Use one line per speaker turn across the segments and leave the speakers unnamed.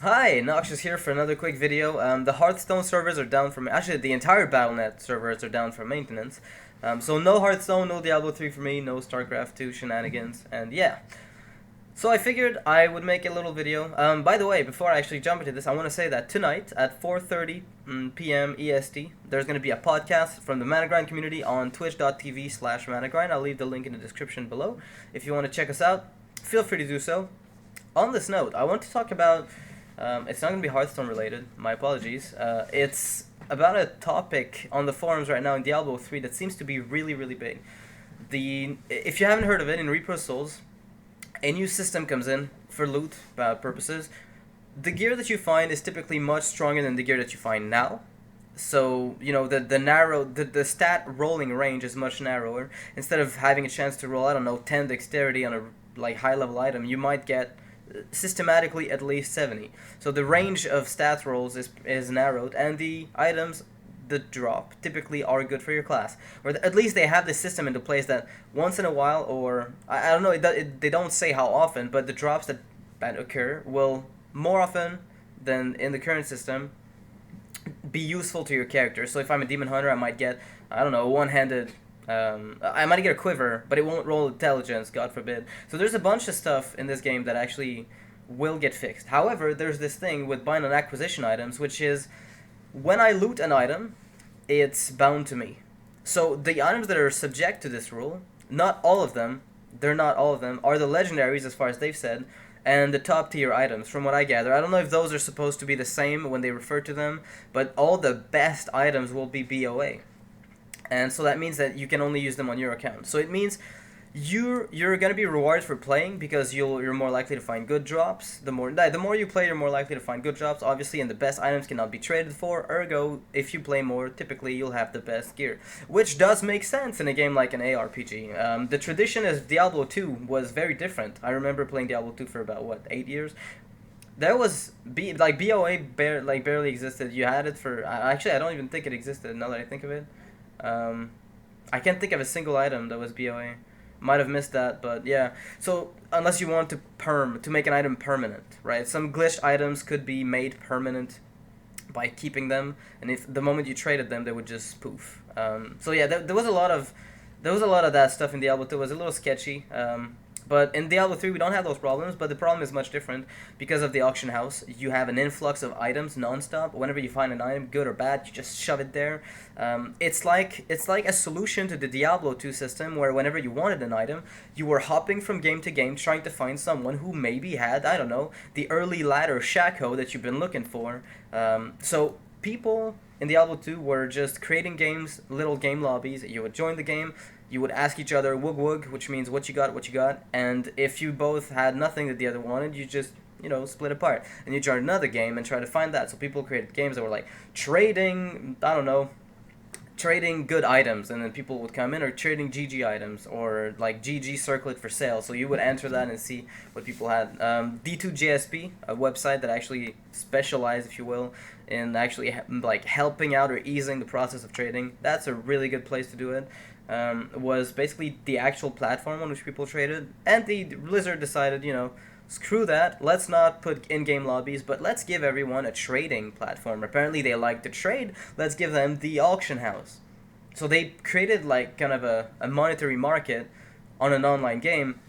Hi, Noxious here for another quick video. The Hearthstone servers are down for actually the entire Battle.net servers are down for maintenance. So no Hearthstone, no Diablo 3 for me, no StarCraft 2 shenanigans, and yeah. So I figured I would make a little video. By the way, before I actually jump into this, I want to say that tonight at 4:30 p.m. EST, there's going to be a podcast from the ManaGrind community on twitch.tv/ManaGrind. I'll leave the link in the description below. If you want to check us out, feel free to do so. On this note, I want to talk about. It's not going to be Hearthstone related. My apologies. It's about a topic on the forums right now in Diablo 3 that seems to be really, really big. If you haven't heard of it, in Repro Souls, a new system comes in for loot purposes. The gear that you find is typically much stronger than the gear that you find now. So, the stat rolling range is much narrower. Instead of having a chance to roll, I don't know, 10 dexterity on a high level item, you might get systematically at least 70. So the range of stat rolls is narrowed, and the items that drop typically are good for your class. Or at least they have this system into place that once in a while, or I don't know, they don't say how often, but the drops that occur will more often than in the current system be useful to your character. So if I'm a demon hunter, I might get, I don't know, a one-handed I might get a quiver, but it won't roll intelligence, God forbid. So there's a bunch of stuff in this game that actually will get fixed. However, there's this thing with bind on acquisition items, which is when I loot an item, it's bound to me. So the items that are subject to this rule, not all of them, they're not all of them, are the legendaries as far as they've said, and the top tier items, from what I gather. I don't know if those are supposed to be the same when they refer to them, but all the best items will be BoA. And so that means that you can only use them on your account. So it means you're gonna be rewarded for playing because you're more likely to find good drops. The more you play, you're more likely to find good drops, obviously, and the best items cannot be traded for. Ergo, if you play more, typically you'll have the best gear, which does make sense in a game like an ARPG. The tradition of Diablo 2 was very different. I remember playing Diablo 2 for about 8 years. There was BoA barely existed. You had it for actually I don't even think it existed now that I think of it. I can't think of a single item that was BoA. Might have missed that, but yeah. So unless you want to make an item permanent, right? Some glitched items could be made permanent by keeping them, and if the moment you traded them, they would just poof. So yeah, there was a lot of that stuff in Diablo 2. It was a little sketchy. But in Diablo 3, we don't have those problems, but the problem is much different. Because of the auction house, you have an influx of items nonstop. Whenever you find an item, good or bad, you just shove it there. It's like a solution to the Diablo 2 system, where whenever you wanted an item, you were hopping from game to game trying to find someone who maybe had, I don't know, the early ladder Shaco that you've been looking for. So people in Diablo 2 were just creating games, little game lobbies. You would join the game, you would ask each other wug wug, which means what you got, and if you both had nothing that the other wanted, you just, split apart. And you join another game and try to find that. So people created games that were like trading, I don't know, trading good items, and then people would come in, or trading GG items, or like GG circlet for sale. So you would enter that and see what people had. D2GSP, a website that actually specialized, if you will, in actually helping out or easing the process of trading. That's a really good place to do it. Was basically the actual platform on which people traded, and the Blizzard decided, screw that, let's not put in-game lobbies, but let's give everyone a trading platform. Apparently they like to trade, let's give them the auction house. So they created kind of a monetary market on an online game,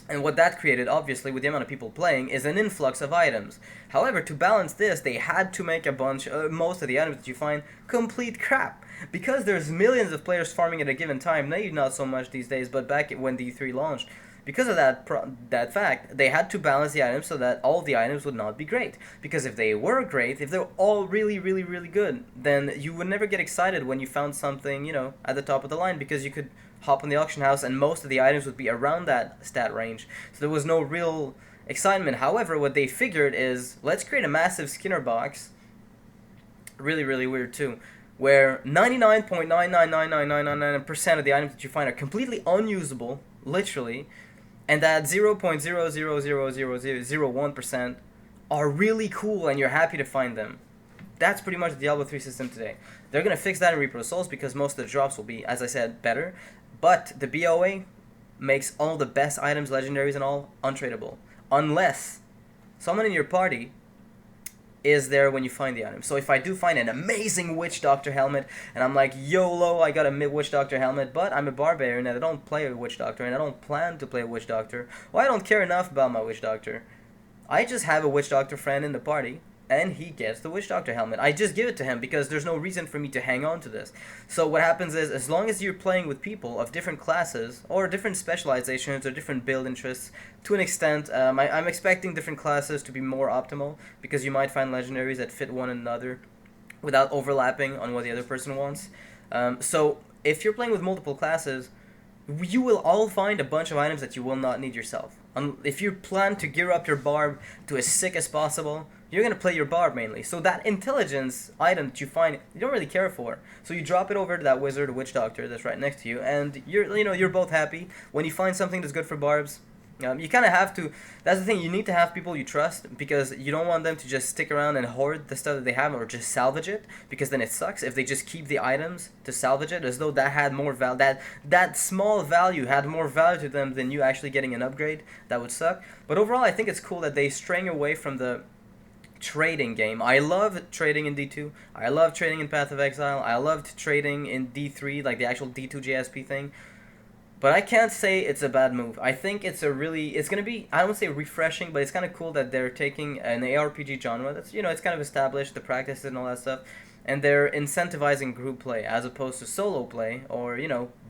and what that created, obviously, with the amount of people playing, is an influx of items. However, to balance this, they had to make most of the items that you find, complete crap. Because there's millions of players farming at a given time, maybe not so much these days, but back when D3 launched, because of that fact, they had to balance the items so that all the items would not be great. Because if they were great, if they were all really, really, really good, then you would never get excited when you found something, at the top of the line, because you could hop on the auction house and most of the items would be around that stat range. So there was no real excitement. However, what they figured is, let's create a massive Skinner box, really, really weird too, where 99.9999999% of the items that you find are completely unusable, literally, and that 0.0000001% are really cool and you're happy to find them. That's pretty much the Diablo 3 system today. They're going to fix that in Repro Souls because most of the drops will be, as I said, better. But the BoA makes all the best items, legendaries and all, untradeable. Unless someone in your party is there when you find the item. So if I do find an amazing Witch Doctor helmet, and I'm like, YOLO, I got a Witch Doctor helmet, but I'm a barbarian and I don't play a Witch Doctor, and I don't plan to play a Witch Doctor, well, I don't care enough about my Witch Doctor. I just have a Witch Doctor friend in the party, and he gets the Witch Doctor helmet. I just give it to him because there's no reason for me to hang on to this. So what happens is, as long as you're playing with people of different classes, or different specializations, or different build interests, to an extent, I'm expecting different classes to be more optimal, because you might find legendaries that fit one another without overlapping on what the other person wants. So if you're playing with multiple classes, you will all find a bunch of items that you will not need yourself. If you plan to gear up your barb to as sick as possible, you're going to play your barb mainly. So that intelligence item that you find, you don't really care for. So you drop it over to that wizard or witch doctor that's right next to you, and you're both happy. When you find something that's good for barbs, you kind of have to, that's the thing, you need to have people you trust, because you don't want them to just stick around and hoard the stuff that they have, or just salvage it, because then it sucks if they just keep the items to salvage it, as though that had more value, that small value had more value to them than you actually getting an upgrade. That would suck. But overall, I think it's cool that they straying away from the trading game. I love trading in D2. I love trading in Path of Exile. I loved trading in D3, like the actual D2 JSP thing. But I can't say it's a bad move. I think it's it's going to be, I don't say refreshing, but it's kind of cool that they're taking an ARPG genre that's, it's kind of established, the practices and all that stuff, and they're incentivizing group play as opposed to solo play, or,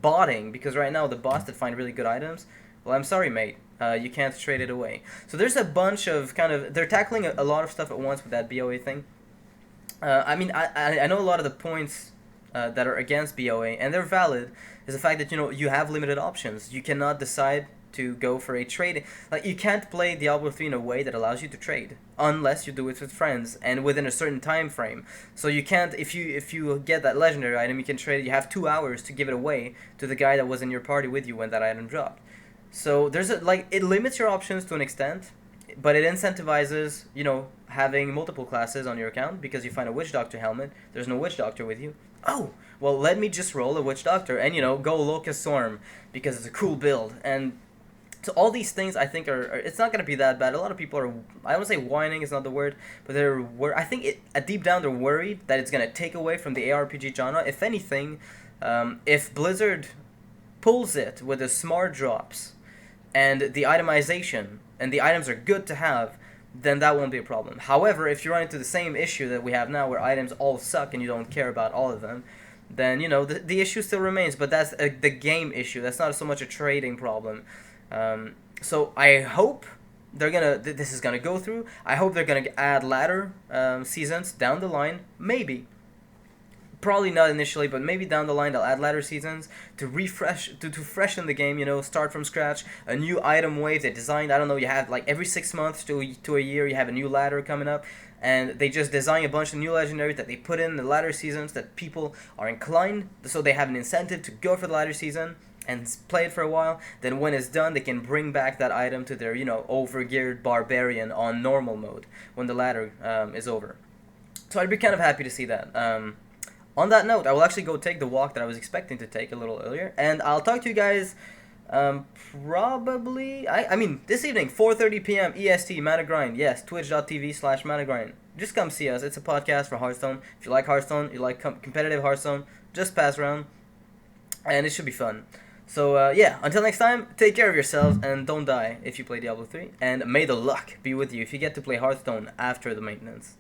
botting, because right now the bots that find really good items, well, I'm sorry, mate, you can't trade it away. So there's a bunch of they're tackling a lot of stuff at once with that BoA thing. I mean, I know a lot of the points that are against BoA, and they're valid, is the fact that, you have limited options. You cannot decide to go for a trade. Like, you can't play Diablo 3 in a way that allows you to trade, unless you do it with friends, and within a certain time frame. So you can't, if you get that legendary item, you can trade, you have 2 hours to give it away to the guy that was in your party with you when that item dropped. So there's it limits your options to an extent, but it incentivizes, having multiple classes on your account, because you find a Witch Doctor helmet, there's no Witch Doctor with you. Oh, well, let me just roll a Witch Doctor and, go Locust Storm, because it's a cool build. And so all these things, I think, it's not going to be that bad. A lot of people are, I don't say whining is not the word, but I think deep down they're worried that it's going to take away from the ARPG genre. If anything, if Blizzard pulls it with the smart drops and the itemization, and the items are good to have, then that won't be a problem. However, if you run into the same issue that we have now, where items all suck and you don't care about all of them, then, the issue still remains, but that's the game issue. That's not so much a trading problem. So I hope this is gonna go through. I hope they're gonna add ladder seasons down the line, maybe. Probably not initially, but maybe down the line they'll add ladder seasons to refresh, to freshen the game, start from scratch, a new item wave they designed. I don't know, you have like every 6 months to a year you have a new ladder coming up, and they just design a bunch of new legendaries that they put in the ladder seasons that people are inclined, so they have an incentive to go for the ladder season and play it for a while. Then when it's done, they can bring back that item to their, overgeared barbarian on normal mode when the ladder is over. So I'd be kind of happy to see that. On that note, I will actually go take the walk that I was expecting to take a little earlier, and I'll talk to you guys probably, I mean, this evening, 4:30 p.m. EST, ManaGrind, yes, twitch.tv/ManaGrind. Just come see us. It's a podcast for Hearthstone. If you like Hearthstone, you like competitive Hearthstone, just pass around, and it should be fun. So, yeah, until next time, take care of yourselves, and don't die if you play Diablo 3, and may the luck be with you if you get to play Hearthstone after the maintenance.